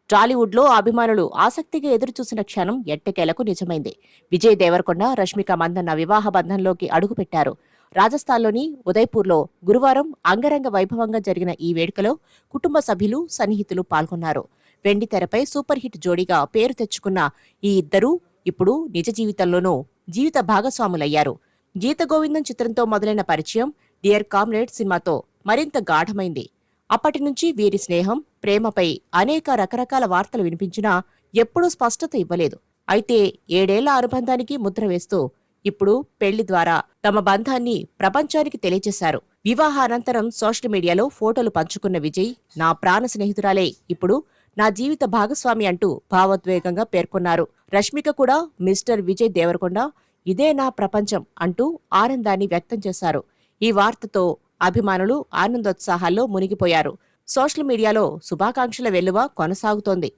టాలీవుడ్ లో అభిమానులు ఆసక్తిగా ఎదురుచూసిన క్షణం ఎట్టకేలకు నిజమైంది. విజయ్ దేవరకొండ, రష్మిక మందన్న వివాహ బంధంలోకి అడుగుపెట్టారు. రాజస్థాన్లోని ఉదయ్పూర్లో గురువారం అంగరంగ వైభవంగా జరిగిన ఈ వేడుకలో కుటుంబ సభ్యులు, సన్నిహితులు పాల్గొన్నారు. వెండి తెరపై సూపర్ హిట్ జోడీగా పేరు తెచ్చుకున్న ఈ ఇద్దరూ ఇప్పుడు నిజ జీవితంలోనూ జీవిత భాగస్వాములయ్యారు. గీతగోవిందం చిత్రంతో మొదలైన పరిచయం డియర్ కామ్రేడ్ సినిమాతో మరింత గాఢమైంది. అప్పటి నుంచి వీరి స్నేహం, ప్రేమపై అనేక రకరకాల వార్తలు వినిపించినా ఎప్పుడూ స్పష్టత ఇవ్వలేదు. అయితే 7 ఏళ్ల అనుబంధానికి ముద్ర వేస్తూ ఇప్పుడు పెళ్లి ద్వారా తమ బంధాన్ని ప్రపంచానికి తెలియజేశారు. వివాహానంతరం సోషల్ మీడియాలో ఫోటోలు పంచుకున్న విజయ్, నా ప్రాణ స్నేహితురాలే ఇప్పుడు నా జీవిత భాగస్వామి అంటూ భావోద్వేగంగా పేర్కొన్నారు. రష్మిక కూడా మిస్టర్ విజయ్ దేవరకొండ ఇదే నా ప్రపంచం అంటూ ఆనందాన్ని వ్యక్తం చేశారు. ఈ వార్తతో అభిమానులు ఆనందోత్సాహాల్లో మునిగిపోయారు. సోషల్ మీడియాలో శుభాకాంక్షల వెల్లువ కొనసాగుతోంది.